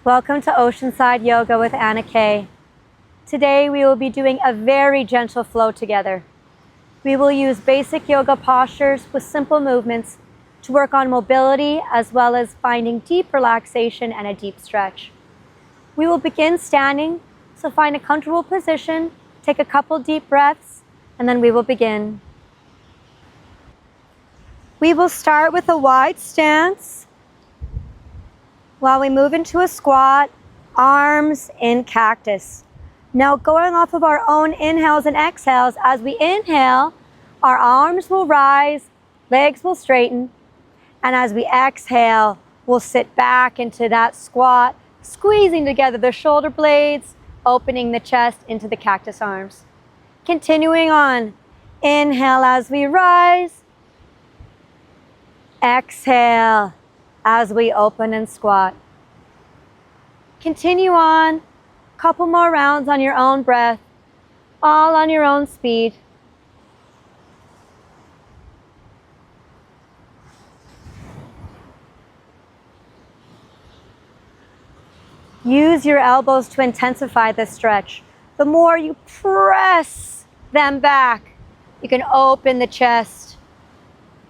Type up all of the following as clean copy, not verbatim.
Welcome to Oceanside Yoga with Anna Kay. Today we will be doing a very gentle flow together. We will use basic yoga postures with simple movements to work on mobility as well as finding deep relaxation and a deep stretch. We will begin standing, so find a comfortable position, take a couple deep breaths, and then we will begin. We will start with a wide stance while we move into a squat, arms in cactus. Now going off of our own inhales and exhales, as we inhale, our arms will rise, legs will straighten, and as we exhale, we'll sit back into that squat, squeezing together the shoulder blades, opening the chest into the cactus arms. Continuing on, inhale as we rise, exhale as we open and squat. Continue on, couple more rounds on your own breath, all on your own speed. Use your elbows to intensify this stretch. The more you press them back, you can open the chest,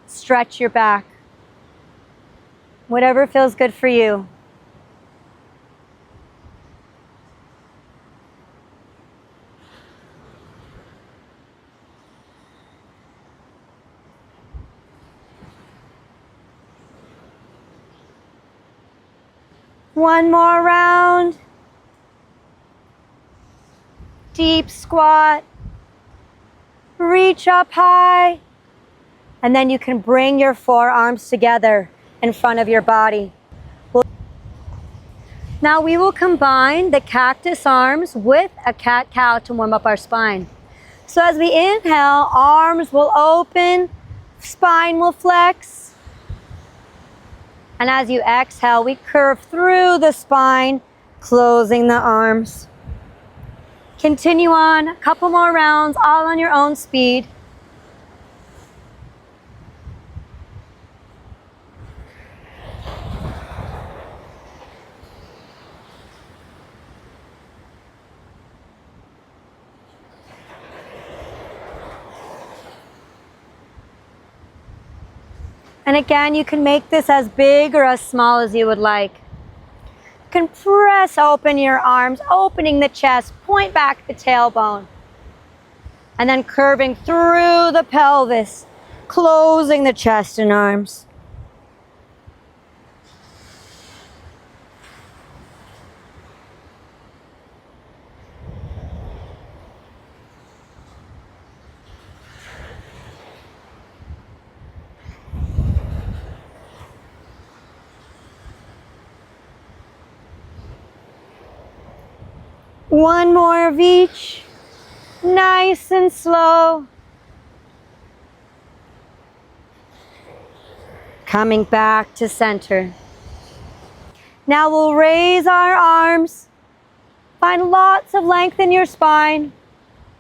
stretch your back. Whatever feels good for you. One more round. Deep squat. Reach up high. And then you can bring your forearms together in front of your body. Now we will combine the cactus arms with a cat-cow to warm up our spine. So as we inhale, arms will open, spine will flex. And as you exhale, we curve through the spine, closing the arms. Continue on, a couple more rounds, all on your own speed. And again, you can make this as big or as small as you would like. You can press open your arms, opening the chest, point back the tailbone. And then curving through the pelvis, closing the chest and arms. One more of each, nice and slow. Coming back to center. Now we'll raise our arms. Find lots of length in your spine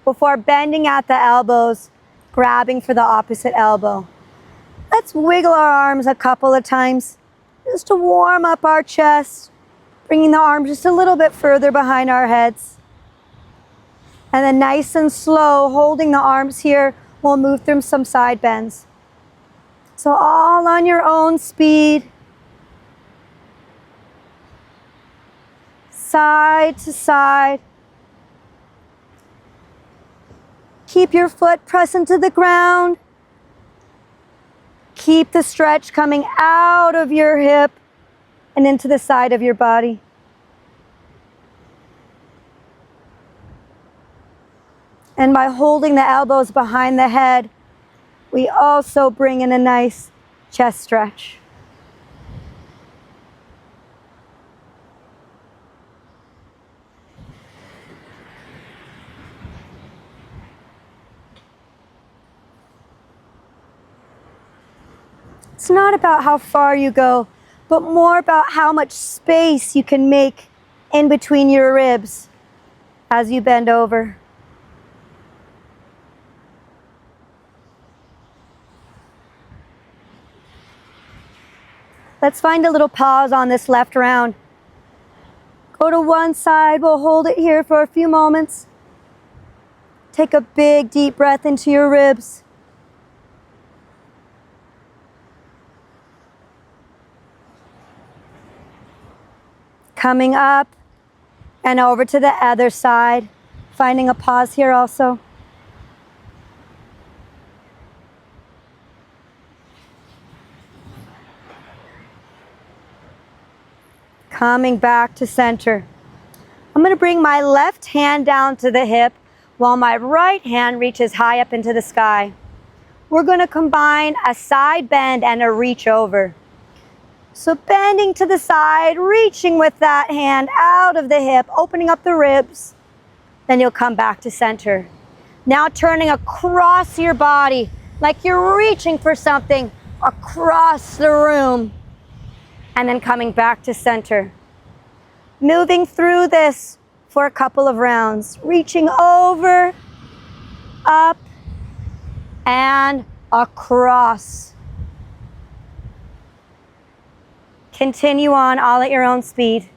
before bending at the elbows, grabbing for the opposite elbow. Let's wiggle our arms a couple of times just to warm up our chest. Bringing the arms just a little bit further behind our heads. And then nice and slow, holding the arms here, we'll move through some side bends. So all on your own speed. Side to side. Keep your foot pressed into the ground. Keep the stretch coming out of your hip and into the side of your body. And by holding the elbows behind the head, we also bring in a nice chest stretch. It's not about how far you go, but more about how much space you can make in between your ribs as you bend over. Let's find a little pause on this left round. Go to one side. We'll hold it here for a few moments. Take a big, deep breath into your ribs. Coming up and over to the other side. Finding a pause here also. Coming back to center. I'm going to bring my left hand down to the hip while my right hand reaches high up into the sky. We're going to combine a side bend and a reach over. So bending to the side, reaching with that hand out of the hip, opening up the ribs. Then you'll come back to center. Now turning across your body like you're reaching for something across the room. And then coming back to center. Moving through this for a couple of rounds. Reaching over, up, and across. Continue on all at your own speed.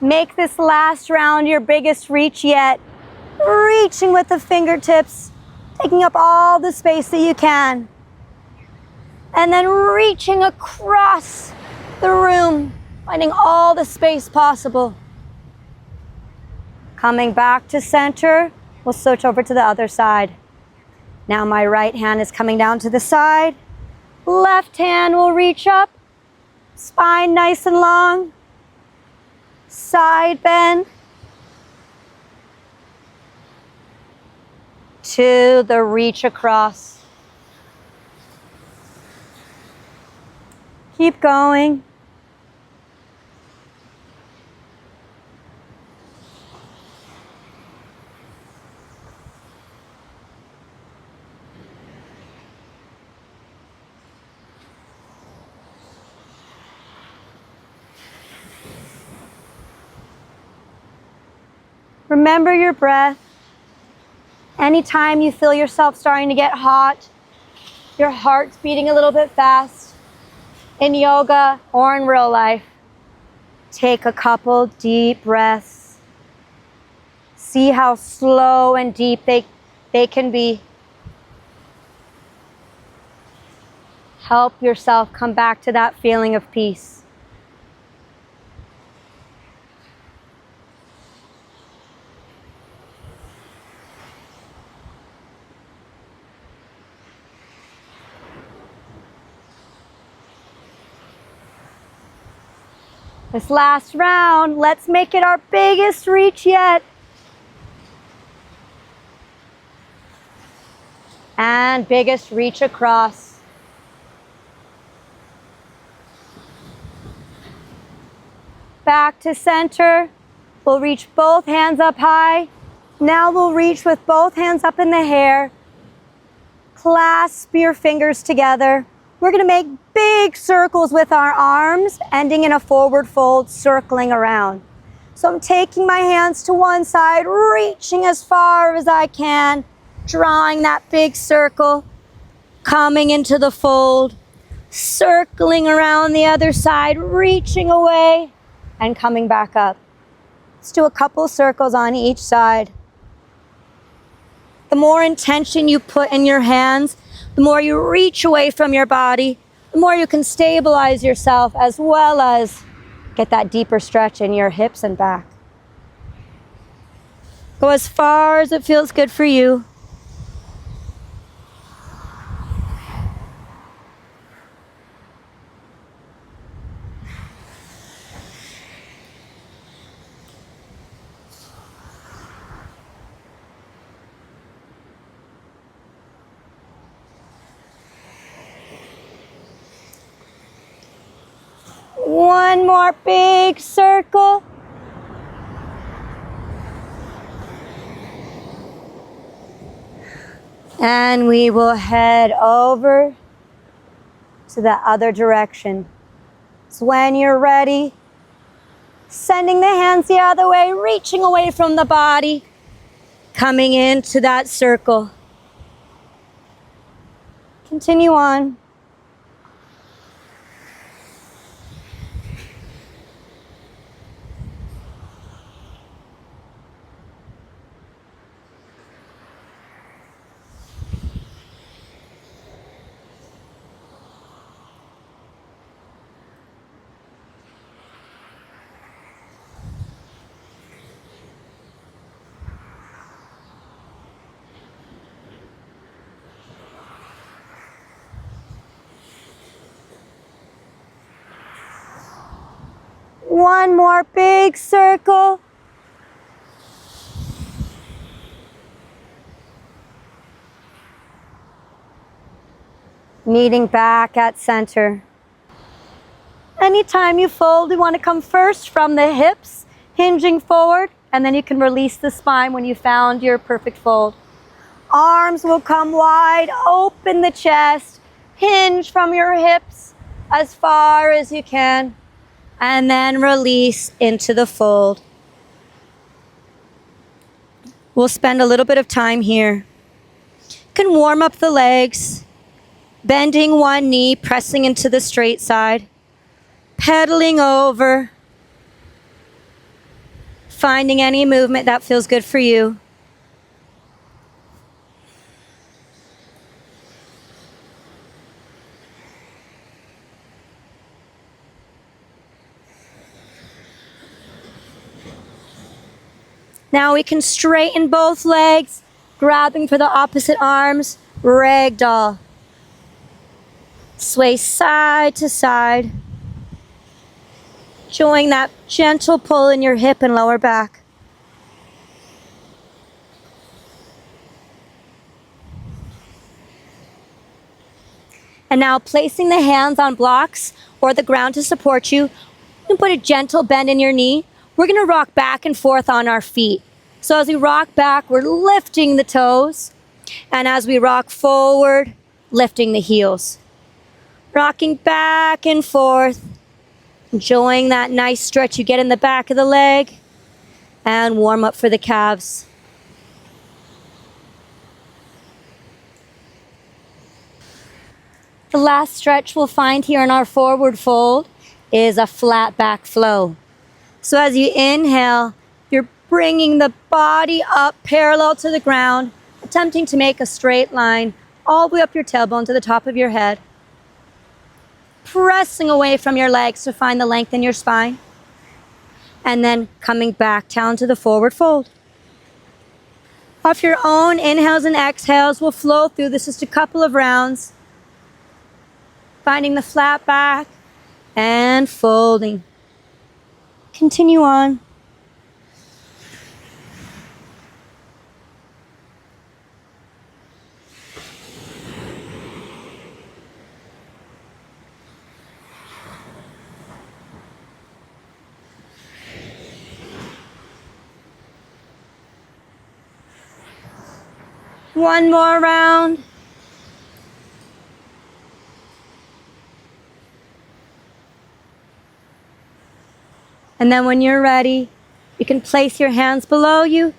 Make this last round your biggest reach yet. Reaching with the fingertips, taking up all the space that you can. And then reaching across the room, finding all the space possible. Coming back to center, we'll switch over to the other side. Now my right hand is coming down to the side. Left hand will reach up, spine nice and long. Side bend to the reach across. Keep going. Remember your breath. Anytime you feel yourself starting to get hot, your heart's beating a little bit fast, in yoga or in real life, take a couple deep breaths. See how slow and deep they can be. Help yourself come back to that feeling of peace. This last round, let's make it our biggest reach yet. And biggest reach across. Back to center. We'll reach both hands up high. Now we'll reach with both hands up in the hair. Clasp your fingers together. We're going to make big circles with our arms, ending in a forward fold, circling around. So I'm taking my hands to one side, reaching as far as I can, drawing that big circle, coming into the fold, circling around the other side, reaching away, and coming back up. Let's do a couple circles on each side. The more intention you put in your hands, the more you reach away from your body, the more you can stabilize yourself as well as get that deeper stretch in your hips and back. Go as far as it feels good for you. One more big circle. And we will head over to the other direction. So when you're ready, sending the hands the other way, reaching away from the body, coming into that circle. Continue on. One more big circle. Meeting back at center. Anytime you fold, you want to come first from the hips, hinging forward, and then you can release the spine when you found your perfect fold. Arms will come wide, open the chest, hinge from your hips as far as you can. And then release into the fold. We'll spend a little bit of time here. You can warm up the legs, bending one knee, pressing into the straight side, pedaling over, finding any movement that feels good for you. Now we can straighten both legs, grabbing for the opposite arms, ragdoll. Sway side to side, showing that gentle pull in your hip and lower back. And now placing the hands on blocks or the ground to support you, you can put a gentle bend in your knee. We're going to rock back and forth on our feet. So as we rock back, we're lifting the toes. And as we rock forward, lifting the heels. Rocking back and forth. Enjoying that nice stretch you get in the back of the leg. And warm up for the calves. The last stretch we'll find here in our forward fold is a flat back flow. So as you inhale, you're bringing the body up parallel to the ground, attempting to make a straight line all the way up your tailbone to the top of your head. Pressing away from your legs to find the length in your spine. And then coming back down to the forward fold. Off your own inhales and exhales, we'll flow through this just a couple of rounds. Finding the flat back and folding. Continue on. One more round. And then when you're ready, you can place your hands below you,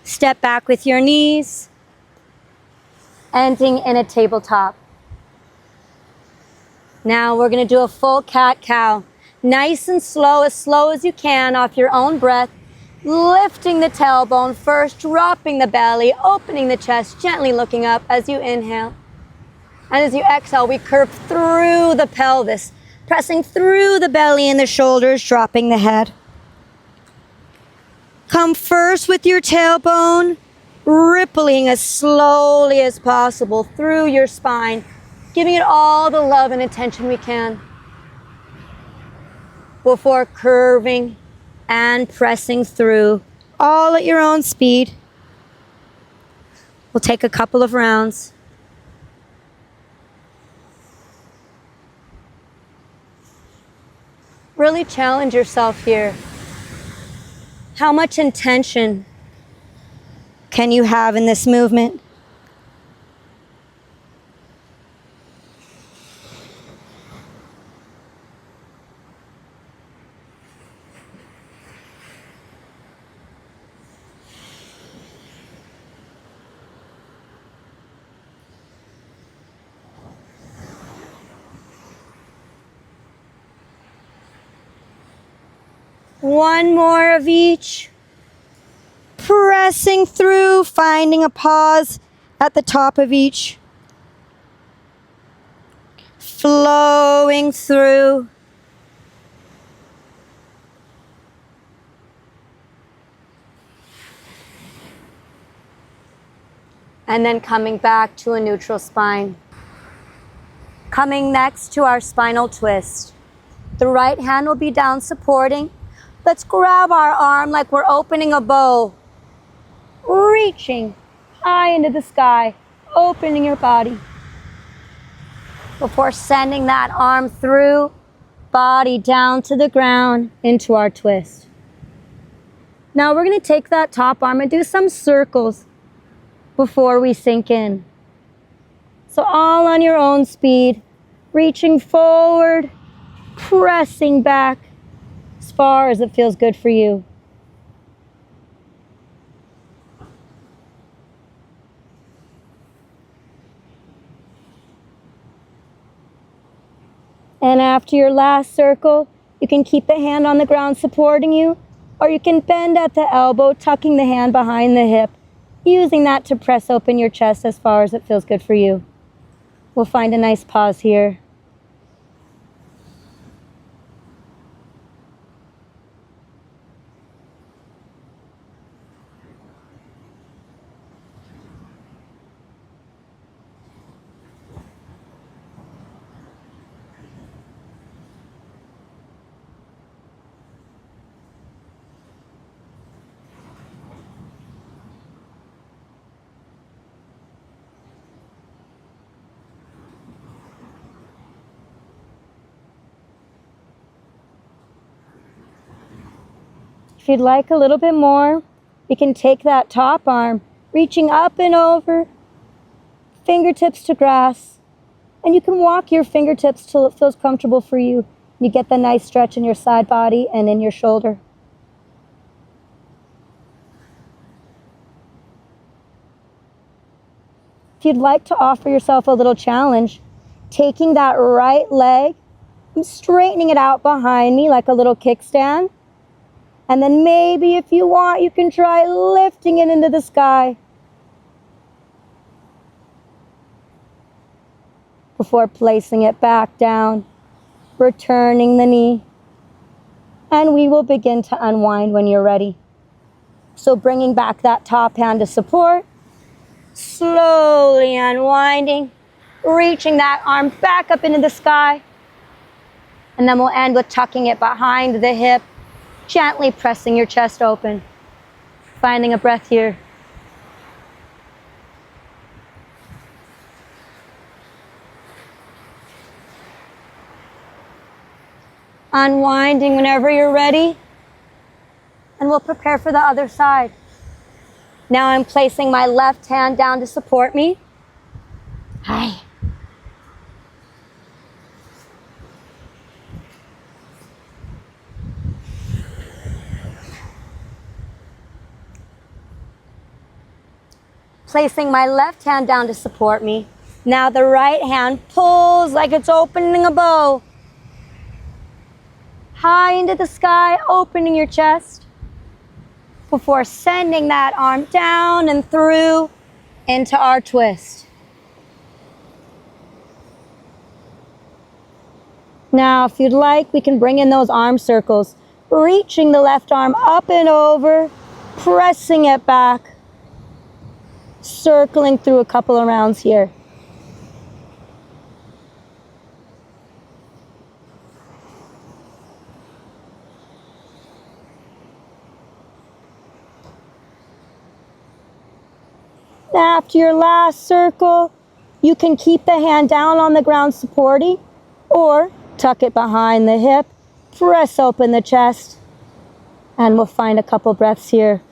step back with your knees, ending in a tabletop. Now we're going to do a full cat-cow. Nice and slow as you can off your own breath, lifting the tailbone first, dropping the belly, opening the chest, gently looking up as you inhale. And as you exhale, we curve through the pelvis, pressing through the belly and the shoulders, dropping the head. Come first with your tailbone, rippling as slowly as possible through your spine, giving it all the love and attention we can before curving and pressing through, all at your own speed. We'll take a couple of rounds. Really challenge yourself here. How much intention can you have in this movement? One more of each. Pressing through, finding a pause at the top of each. Flowing through. And then coming back to a neutral spine. Coming next to our spinal twist. The right hand will be down supporting. Let's grab our arm like we're opening a bow. Reaching high into the sky, opening your body. Before sending that arm through, body down to the ground into our twist. Now we're going to take that top arm and do some circles before we sink in. So all on your own speed, reaching forward, pressing back as far as it feels good for you. And after your last circle, you can keep the hand on the ground supporting you, or you can bend at the elbow, tucking the hand behind the hip, using that to press open your chest as far as it feels good for you. We'll find a nice pause here. If you'd like a little bit more, you can take that top arm, reaching up and over, fingertips to grass, and you can walk your fingertips till it feels comfortable for you. You get the nice stretch in your side body and in your shoulder. If you'd like to offer yourself a little challenge, taking that right leg and straightening it out behind me like a little kickstand. And then maybe if you want, you can try lifting it into the sky before placing it back down, returning the knee. And we will begin to unwind when you're ready. So bringing back that top hand to support, slowly unwinding, reaching that arm back up into the sky. And then we'll end with tucking it behind the hip, gently pressing your chest open, finding a breath here. Unwinding whenever you're ready, and we'll prepare for the other side. Now I'm placing my left hand down to support me. Hi. Placing my left hand down to support me. Now the right hand pulls like it's opening a bow. High into the sky, opening your chest. Before sending that arm down and through into our twist. Now, if you'd like, we can bring in those arm circles. Reaching the left arm up and over, pressing it back. Circling through a couple of rounds here. After your last circle, you can keep the hand down on the ground supporting, or tuck it behind the hip, press open the chest, and we'll find a couple breaths here.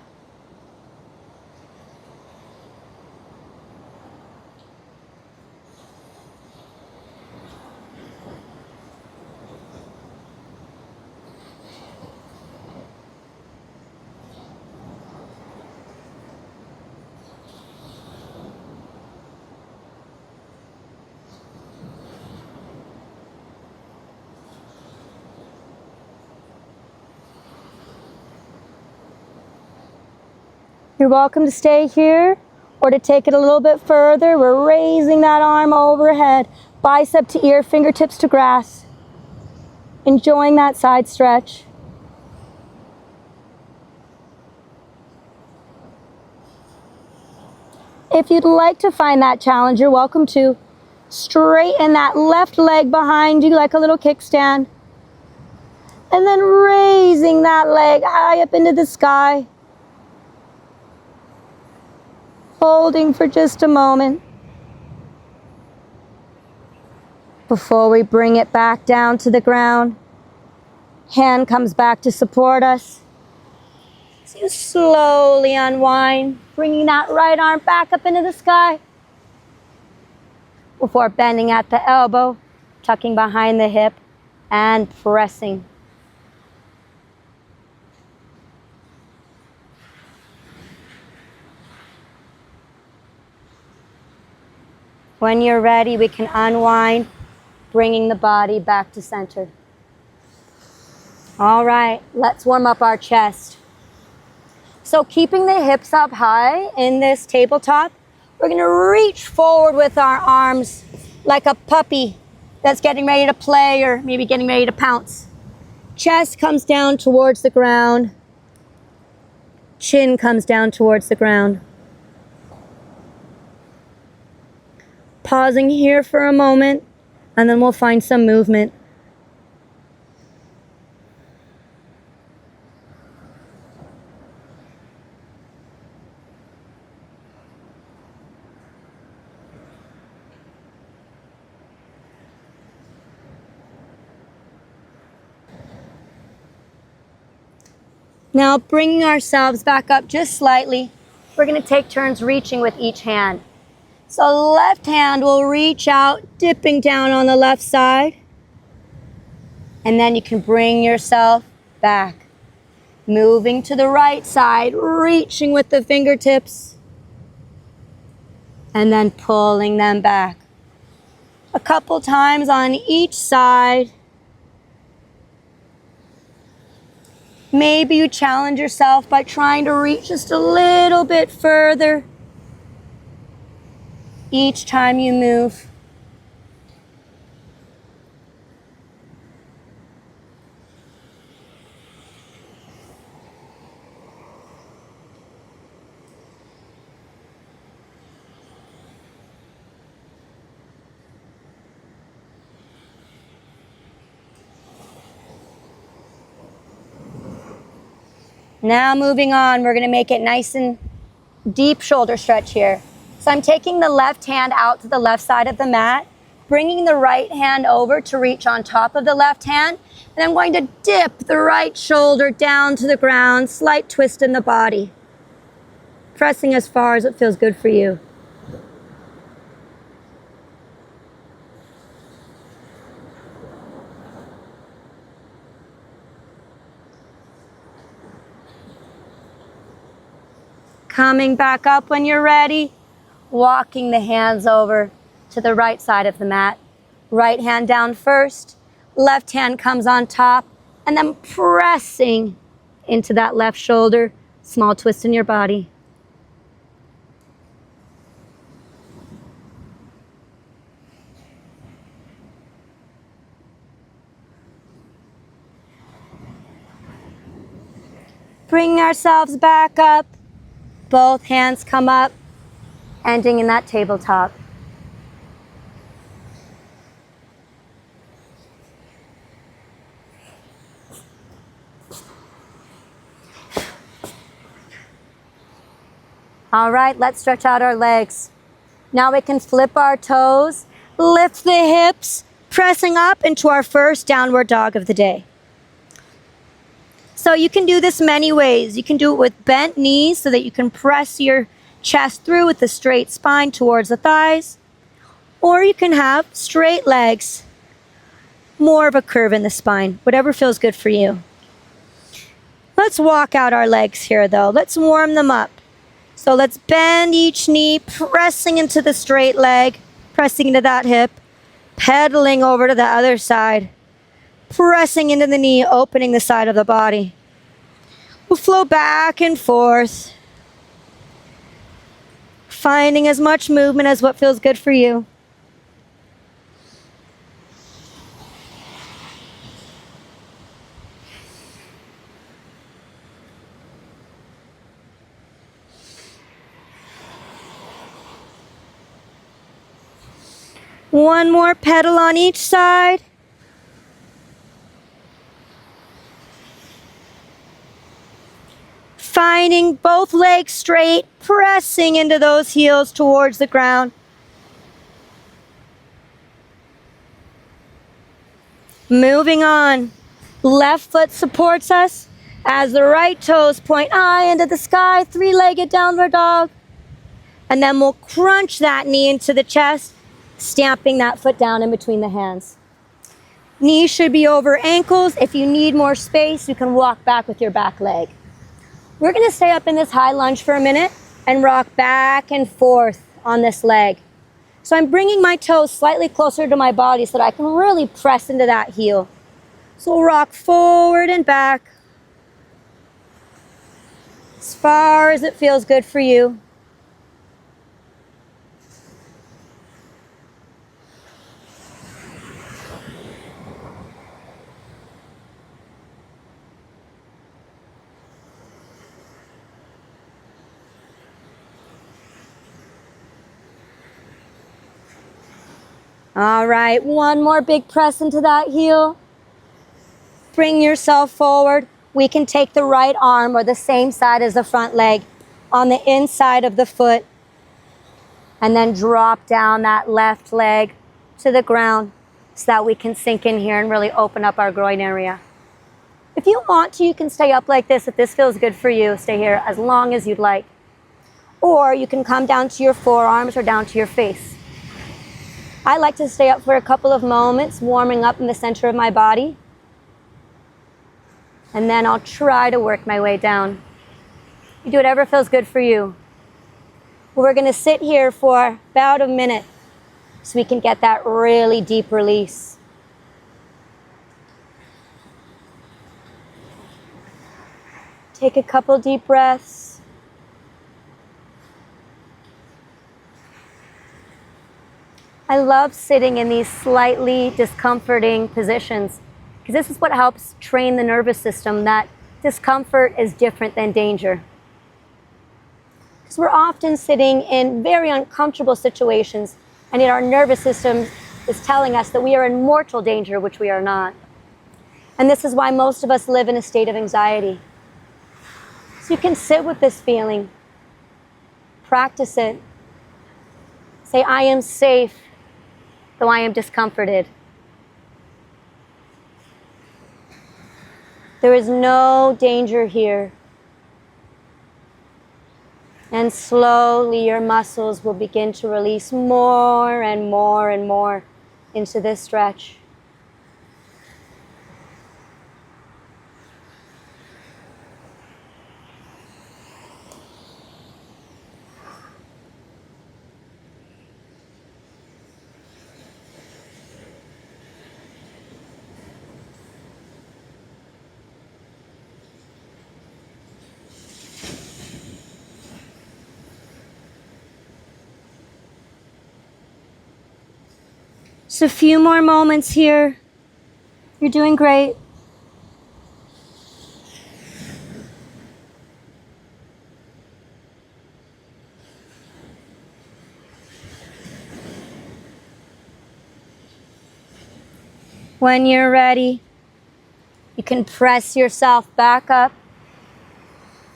You're welcome to stay here or to take it a little bit further. We're raising that arm overhead, bicep to ear, fingertips to grass. Enjoying that side stretch. If you'd like to find that challenge, you're welcome to. Straighten that left leg behind you like a little kickstand. And then raising that leg high up into the sky. Holding for just a moment. Before we bring it back down to the ground. Hand comes back to support us. So you slowly unwind, bringing that right arm back up into the sky. Before bending at the elbow, tucking behind the hip, and pressing. When you're ready, we can unwind, bringing the body back to center. All right, let's warm up our chest. So keeping the hips up high in this tabletop, we're going to reach forward with our arms like a puppy that's getting ready to play or maybe getting ready to pounce. Chest comes down towards the ground. Chin comes down towards the ground. Pausing here for a moment, and then we'll find some movement. Now bringing ourselves back up just slightly, we're going to take turns reaching with each hand. So left hand will reach out, dipping down on the left side. And then you can bring yourself back. Moving to the right side, reaching with the fingertips. And then pulling them back. A couple times on each side. Maybe you challenge yourself by trying to reach just a little bit further each time you move. Now moving on, we're going to make it nice and deep shoulder stretch here. So I'm taking the left hand out to the left side of the mat, bringing the right hand over to reach on top of the left hand, and I'm going to dip the right shoulder down to the ground, slight twist in the body, pressing as far as it feels good for you. Coming back up when you're ready, walking the hands over to the right side of the mat. Right hand down first, left hand comes on top, and then pressing into that left shoulder, small twist in your body. Bring ourselves back up. Both hands come up, ending in that tabletop. All right, let's stretch out our legs. Now we can flip our toes, lift the hips, pressing up into our first downward dog of the day. So you can do this many ways. You can do it with bent knees so that you can press your chest through with a straight spine towards the thighs. Or you can have straight legs, more of a curve in the spine, whatever feels good for you. Let's walk out our legs here though. Let's warm them up. So let's bend each knee, pressing into the straight leg, pressing into that hip, pedaling over to the other side. Pressing into the knee, opening the side of the body. We'll flow back and forth. Finding as much movement as what feels good for you. One more pedal on each side. Finding both legs straight, pressing into those heels towards the ground. Moving on. Left foot supports us as the right toes point high into the sky, three-legged downward dog. And then we'll crunch that knee into the chest, stamping that foot down in between the hands. Knees should be over ankles. If you need more space, you can walk back with your back leg. We're going to stay up in this high lunge for a minute and rock back and forth on this leg. So I'm bringing my toes slightly closer to my body so that I can really press into that heel. So we'll rock forward and back as far as it feels good for you. All right, one more big press into that heel. Bring yourself forward. We can take the right arm or the same side as the front leg on the inside of the foot and then drop down that left leg to the ground so that we can sink in here and really open up our groin area. If you want to, you can stay up like this. If this feels good for you, stay here as long as you'd like. Or you can come down to your forearms or down to your face. I like to stay up for a couple of moments, warming up in the center of my body. And then I'll try to work my way down. You do whatever feels good for you. We're going to sit here for about a minute so we can get that really deep release. Take a couple deep breaths. I love sitting in these slightly discomforting positions because this is what helps train the nervous system that discomfort is different than danger. Because we're often sitting in very uncomfortable situations and yet our nervous system is telling us that we are in mortal danger, which we are not. And this is why most of us live in a state of anxiety. So you can sit with this feeling, practice it, say, I am safe, though I am discomforted. There is no danger here. And slowly your muscles will begin to release more and more and more into this stretch. Just a few more moments here. You're doing great. When you're ready, you can press yourself back up.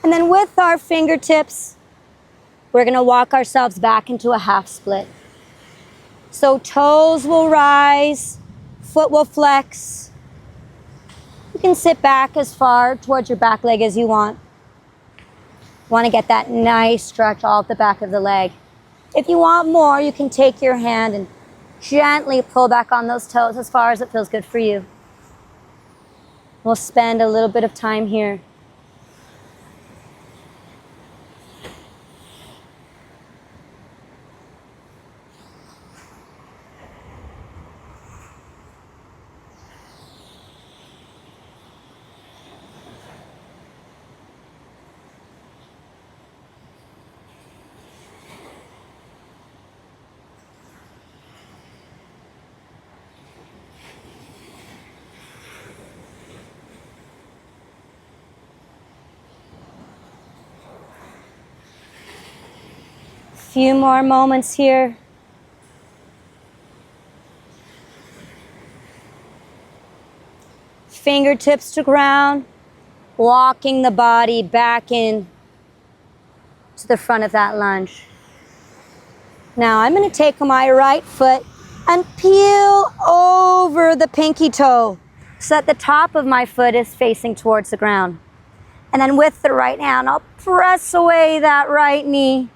And then with our fingertips, we're going to walk ourselves back into a half split. So toes will rise, foot will flex. You can sit back as far towards your back leg as you want. Want to get that nice stretch all at the back of the leg. If you want more, you can take your hand and gently pull back on those toes as far as it feels good for you. We'll spend a little bit of time here. Few more moments here. Fingertips to ground, walking the body back in to the front of that lunge. Now I'm going to take my right foot and peel over the pinky toe so that the top of my foot is facing towards the ground. And then with the right hand, I'll press away that right knee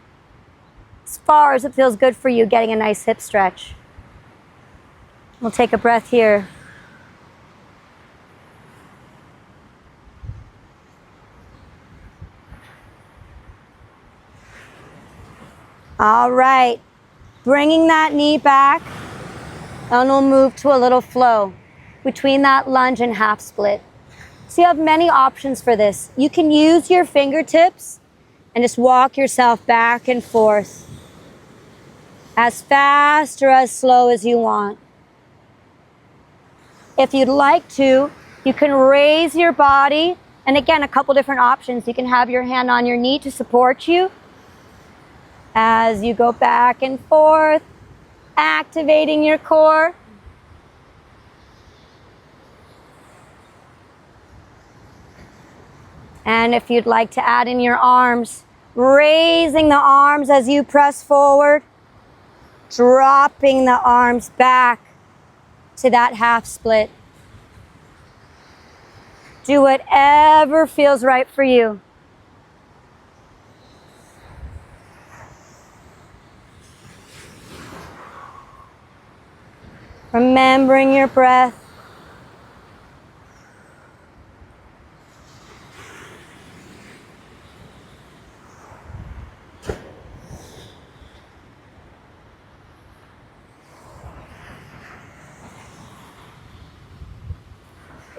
as far as it feels good for you, getting a nice hip stretch. We'll take a breath here. All right, bringing that knee back, and we'll move to a little flow between that lunge and half split. So you have many options for this. You can use your fingertips and just walk yourself back and forth as fast or as slow as you want. If you'd like to, you can raise your body, and again, a couple different options. You can have your hand on your knee to support you as you go back and forth, activating your core. And if you'd like to add in your arms, raising the arms as you press forward, dropping the arms back to that half split. Do whatever feels right for you. Remembering your breath.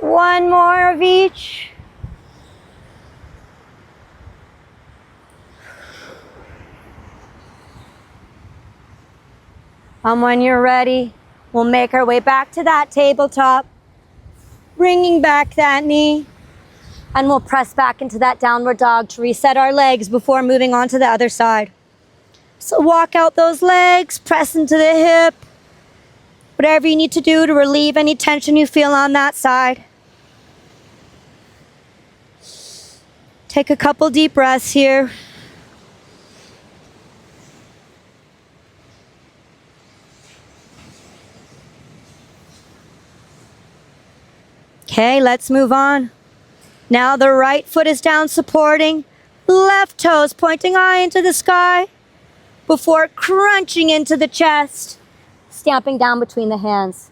One more of each. And when you're ready, we'll make our way back to that tabletop, bringing back that knee, and we'll press back into that downward dog to reset our legs before moving on to the other side. So walk out those legs, press into the hip, whatever you need to do to relieve any tension you feel on that side. Take a couple deep breaths here. Okay, let's move on. Now the right foot is down supporting, left toes pointing high into the sky before crunching into the chest, stamping down between the hands.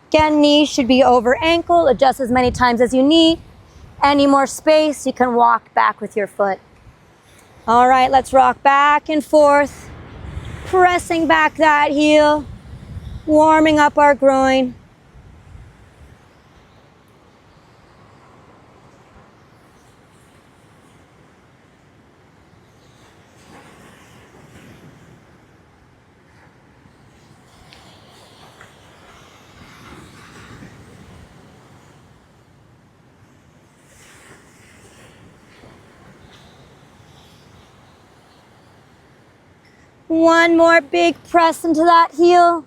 Again, knees should be over ankle, adjust as many times as you need. Any more space, you can walk back with your foot. All right, let's rock back and forth, pressing back that heel, warming up our groin. One more big press into that heel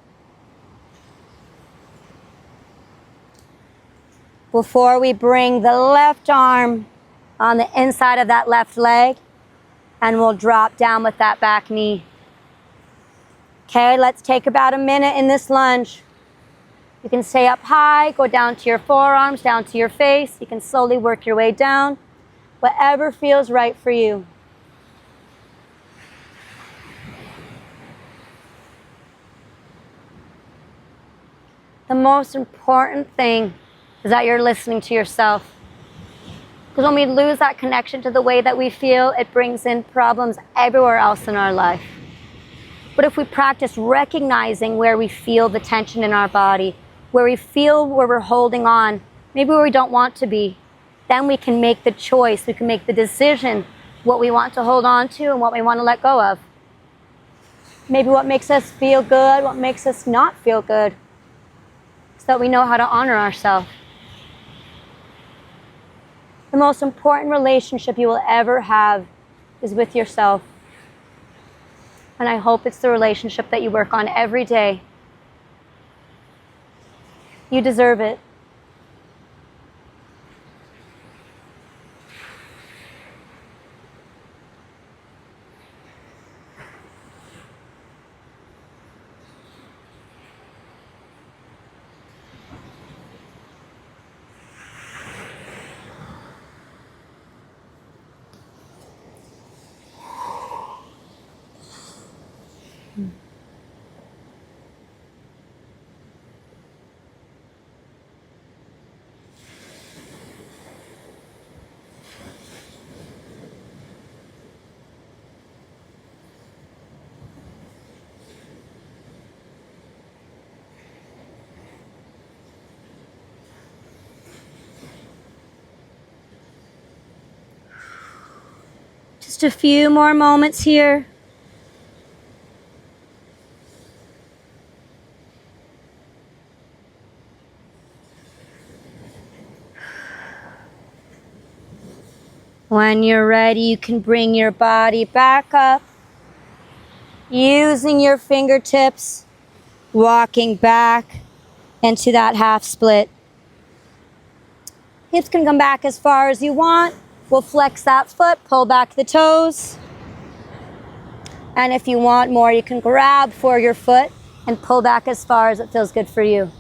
before we bring the left arm on the inside of that left leg, and we'll drop down with that back knee. Okay, let's take about a minute in this lunge. You can stay up high, go down to your forearms, down to your face. You can slowly work your way down, whatever feels right for you. The most important thing is that you're listening to yourself. Because when we lose that connection to the way that we feel, it brings in problems everywhere else in our life. But if we practice recognizing where we feel the tension in our body, where we feel where we're holding on, maybe where we don't want to be, then we can make the choice, we can make the decision what we want to hold on to and what we want to let go of. Maybe what makes us feel good, what makes us not feel good, so that we know how to honor ourselves. The most important relationship you will ever have is with yourself. And I hope it's the relationship that you work on every day. You deserve it. Just a few more moments here. When you're ready, you can bring your body back up, using your fingertips, walking back into that half split. Hips can come back as far as you want. We'll flex that foot, pull back the toes. And if you want more, you can grab for your foot and pull back as far as it feels good for you.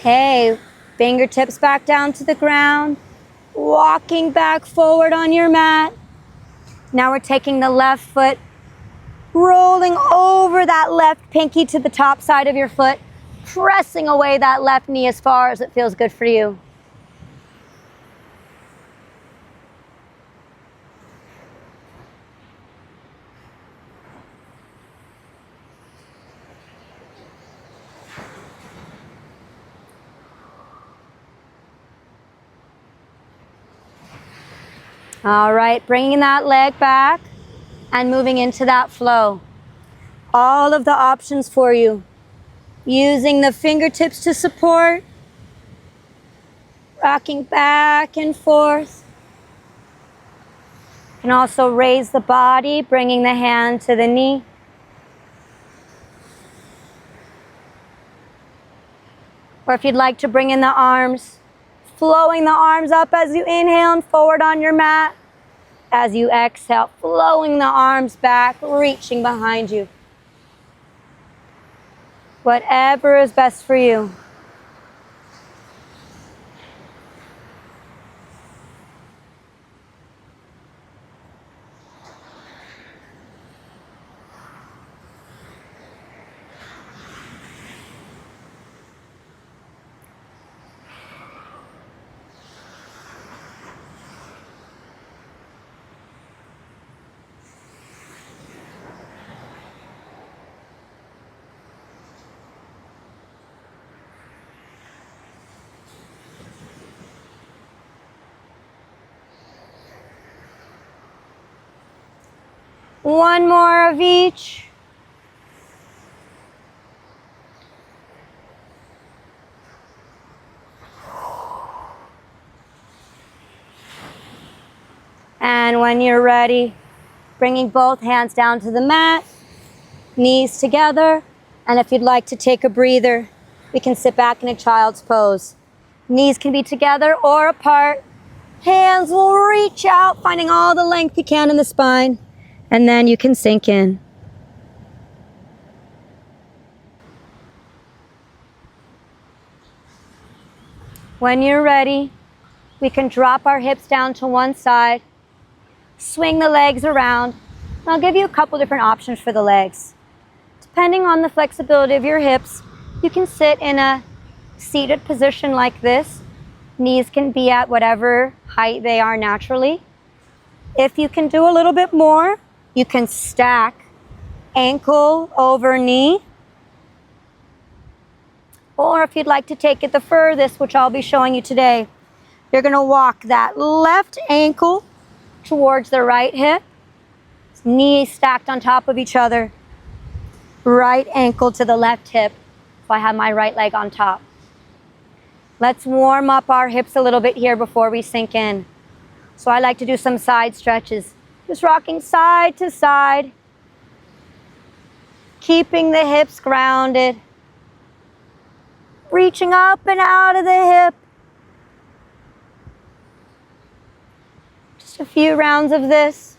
Okay, fingertips back down to the ground, walking back forward on your mat. Now we're taking the left foot, rolling over that left pinky to the top side of your foot, pressing away that left knee as far as it feels good for you. All right, bringing that leg back and moving into that flow. All of the options for you. Using the fingertips to support, rocking back and forth. You can also raise the body, bringing the hand to the knee. Or if you'd like to bring in the arms, flowing the arms up as you inhale and forward on your mat. As you exhale, flowing the arms back, reaching behind you. Whatever is best for you. One more of each. And when you're ready, bringing both hands down to the mat, knees together. And if you'd like to take a breather, we can sit back in a child's pose. Knees can be together or apart. Hands will reach out, finding all the length you can in the spine. And then you can sink in. When you're ready, we can drop our hips down to one side, swing the legs around. And I'll give you a couple different options for the legs. Depending on the flexibility of your hips, you can sit in a seated position like this. Knees can be at whatever height they are naturally. If you can do a little bit more, you can stack ankle over knee. Or if you'd like to take it the furthest, which I'll be showing you today, you're going to walk that left ankle towards the right hip, knees stacked on top of each other, right ankle to the left hip. So I have my right leg on top. Let's warm up our hips a little bit here before we sink in. So I like to do some side stretches, just rocking side to side, keeping the hips grounded, reaching up and out of the hip. Just a few rounds of this.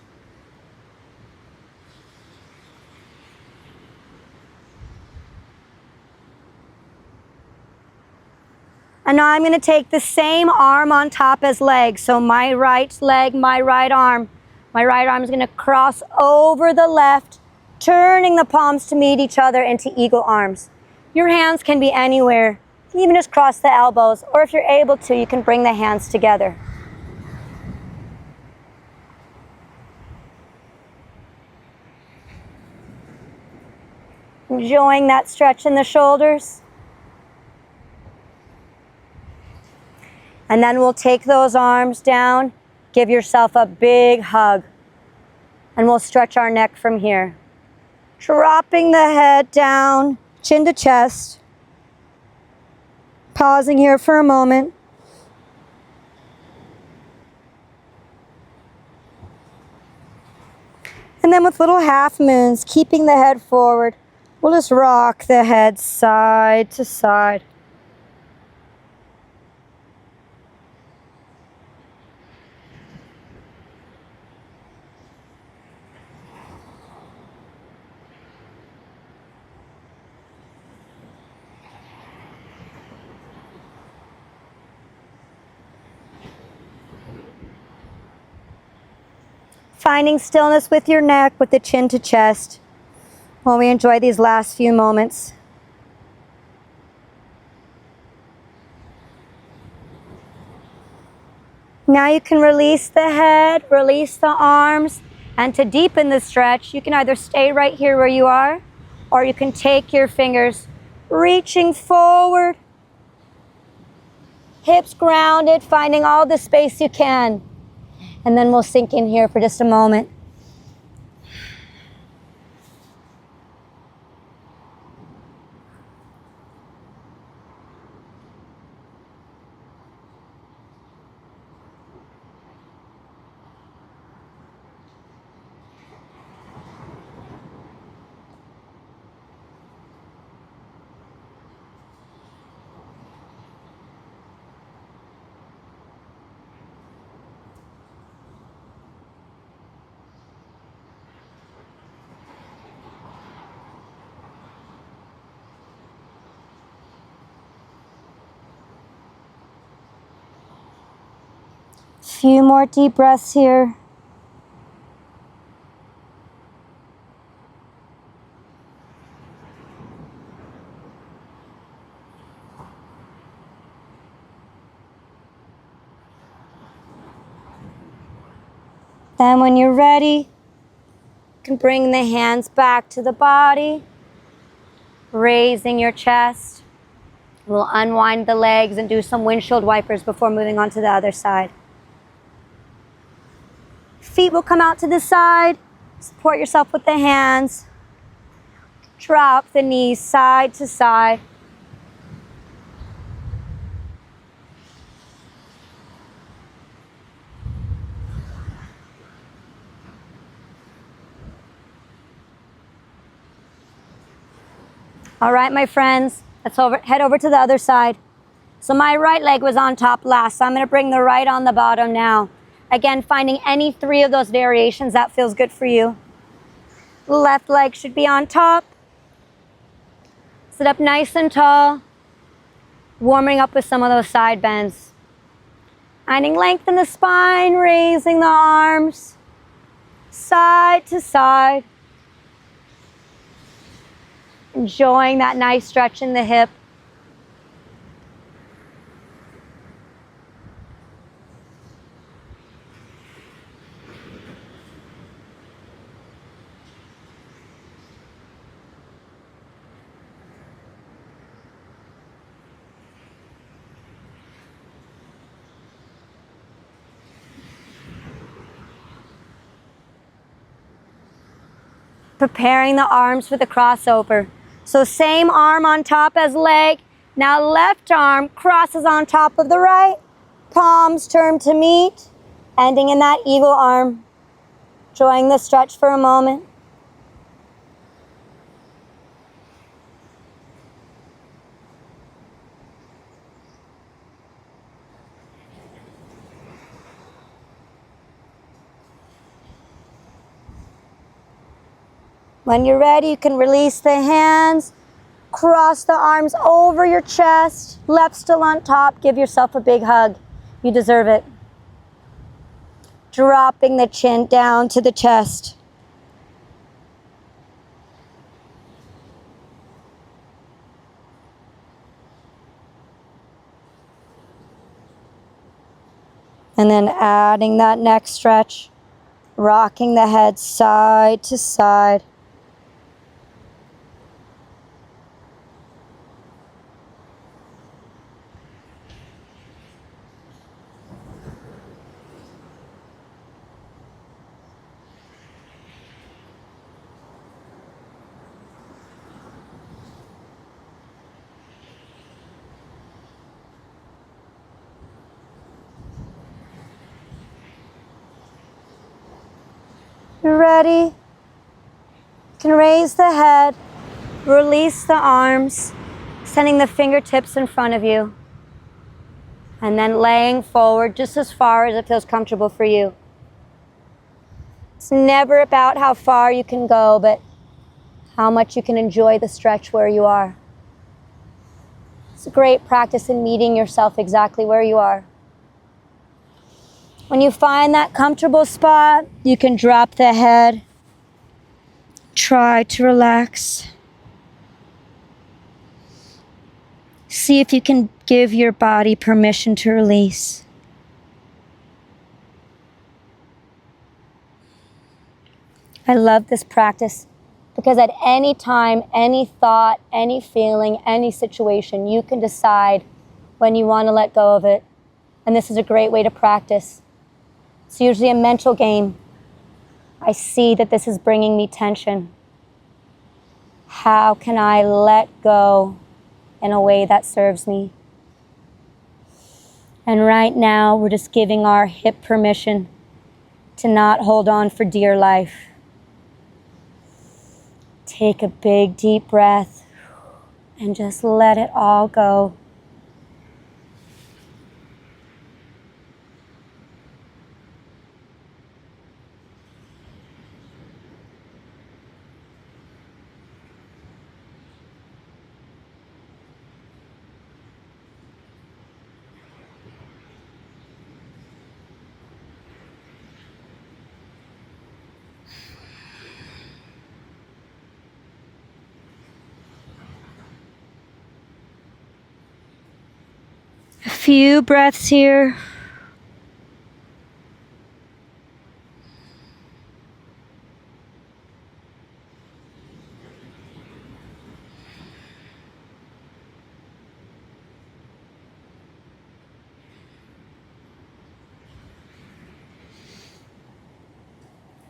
And now I'm going to take the same arm on top as leg. So my right leg, my right arm. My right arm is going to cross over the left, turning the palms to meet each other into eagle arms. Your hands can be anywhere. You can even just cross the elbows. Or if you're able to, you can bring the hands together. Enjoying that stretch in the shoulders. And then we'll take those arms down, give yourself a big hug, and we'll stretch our neck from here. Dropping the head down, chin to chest. Pausing here for a moment. And then with little half moons, keeping the head forward, we'll just rock the head side to side. Finding stillness with your neck, with the chin to chest, while we enjoy these last few moments. Now you can release the head, release the arms, and to deepen the stretch, you can either stay right here where you are, or you can take your fingers, reaching forward, hips grounded, finding all the space you can. And then we'll sink in here for just a moment. Few more deep breaths here. Then when you're ready, you can bring the hands back to the body, raising your chest. We'll unwind the legs and do some windshield wipers before moving on to the other side. Feet will come out to the side. Support yourself with the hands. Drop the knees side to side. All right, my friends, let's head over to the other side. So my right leg was on top last, so I'm going to bring the right on the bottom now. Again, finding any three of those variations that feels good for you. Left leg should be on top. Sit up nice and tall. Warming up with some of those side bends. Finding length in the spine, raising the arms. Side to side. Enjoying that nice stretch in the hip. preparing the arms for the crossover. So same arm on top as leg. Now left arm crosses on top of the right. Palms turn to meet, ending in that eagle arm. Enjoying the stretch for a moment. When you're ready, you can release the hands, cross the arms over your chest, left still on top. Give yourself a big hug. You deserve it. Dropping the chin down to the chest. And then adding that neck stretch, rocking the head side to side. You're ready. You can raise the head, release the arms, sending the fingertips in front of you, and then laying forward just as far as it feels comfortable for you. It's never about how far you can go, but how much you can enjoy the stretch where you are. It's a great practice in meeting yourself exactly where you are. When you find that comfortable spot, you can drop the head. Try to relax. See if you can give your body permission to release. I love this practice because at any time, any thought, any feeling, any situation, you can decide when you want to let go of it. And this is a great way to practice. It's usually a mental game. I see that this is bringing me tension. How can I let go in a way that serves me? And right now, we're just giving our hip permission to not hold on for dear life. Take a big, deep breath and just let it all go. A few breaths here.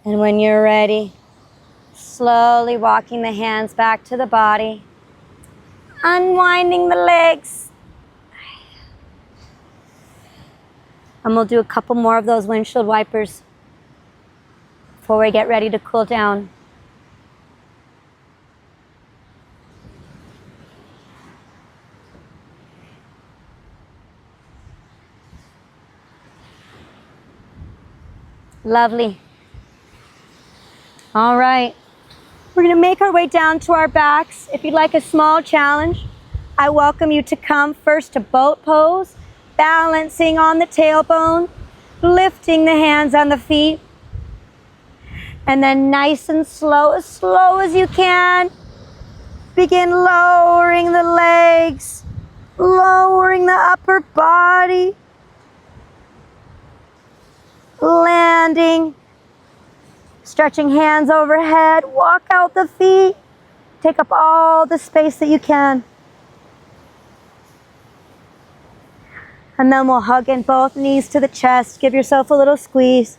And when you're ready, slowly walking the hands back to the body, unwinding the legs. And we'll do a couple more of those windshield wipers before we get ready to cool down. Lovely. All right. We're going to make our way down to our backs. If you'd like a small challenge, I welcome you to come first to boat pose, balancing on the tailbone, lifting the hands on the feet, and then nice and slow as you can, begin lowering the legs, lowering the upper body, landing, stretching hands overhead, walk out the feet, take up all the space that you can. And then we'll hug in both knees to the chest. Give yourself a little squeeze.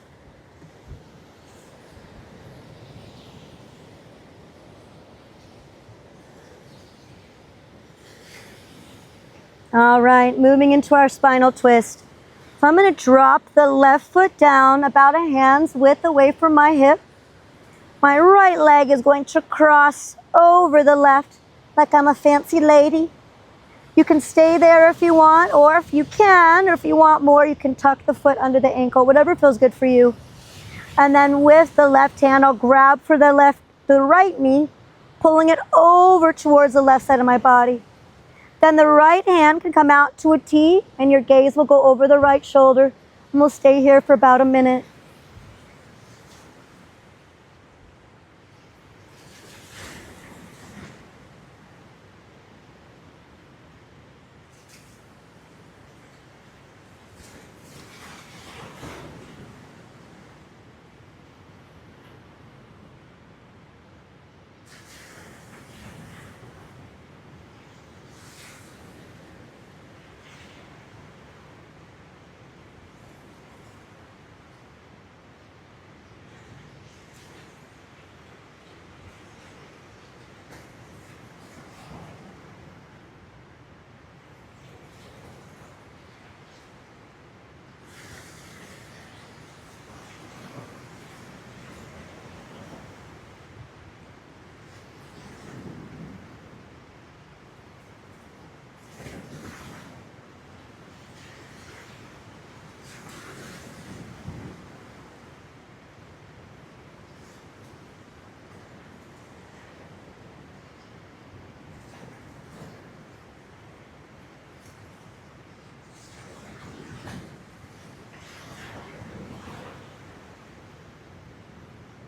All right, moving into our spinal twist. So I'm going to drop the left foot down about a hand's width away from my hip. My right leg is going to cross over the left like I'm a fancy lady. You can stay there if you want, or if you can, or if you want more, you can tuck the foot under the ankle, whatever feels good for you. And then with the left hand, I'll grab for the right knee, pulling it over towards the left side of my body. Then the right hand can come out to a T, and your gaze will go over the right shoulder, and we'll stay here for about a minute.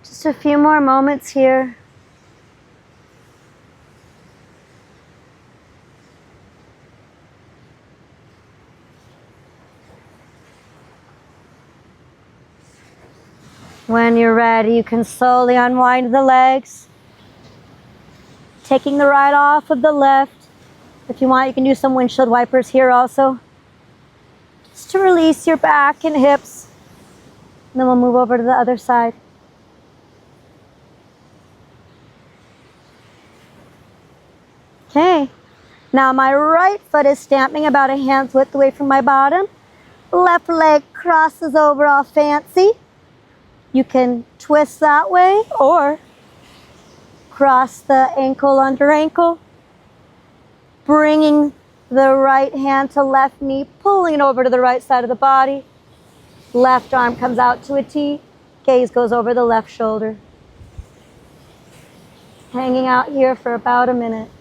Just a few more moments here. When you're ready, you can slowly unwind the legs, taking the right off of the left. If you want, you can do some windshield wipers here also, just to release your back and hips. And then we'll move over to the other side. Okay, now my right foot is stamping about a hand's width away from my bottom. Left leg crosses over all fancy. You can twist that way or cross the ankle under ankle, bringing the right hand to left knee, pulling it over to the right side of the body. Left arm comes out to a T, gaze goes over the left shoulder. Hanging out here for about a minute.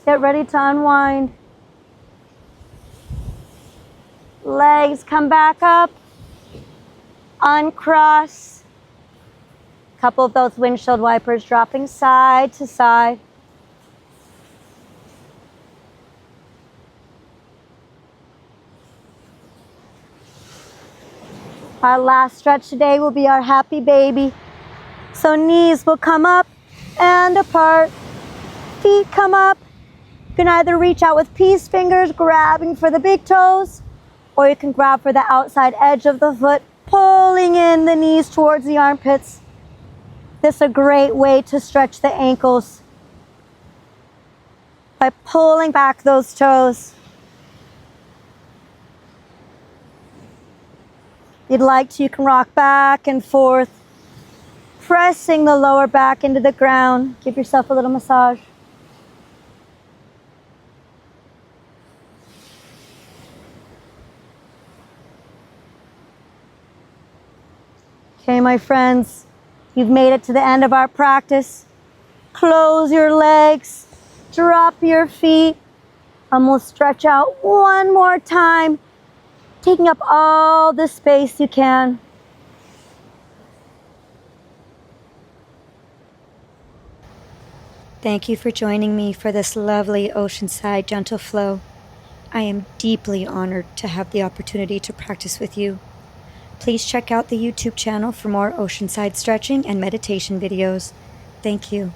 Get ready to unwind. Legs come back up. Uncross. Couple of those windshield wipers dropping side to side. Our last stretch today will be our happy baby. So knees will come up and apart. Feet come up. You can either reach out with peace fingers, grabbing for the big toes, or you can grab for the outside edge of the foot, pulling in the knees towards the armpits. This is a great way to stretch the ankles by pulling back those toes. If you'd like to, you can rock back and forth, pressing the lower back into the ground. Give yourself a little massage. Okay, my friends, you've made it to the end of our practice. Close your legs, drop your feet, and we'll stretch out one more time, taking up all the space you can. Thank you for joining me for this lovely Oceanside gentle flow. I am deeply honored to have the opportunity to practice with you. Please check out the YouTube channel for more Oceanside stretching and meditation videos. Thank you.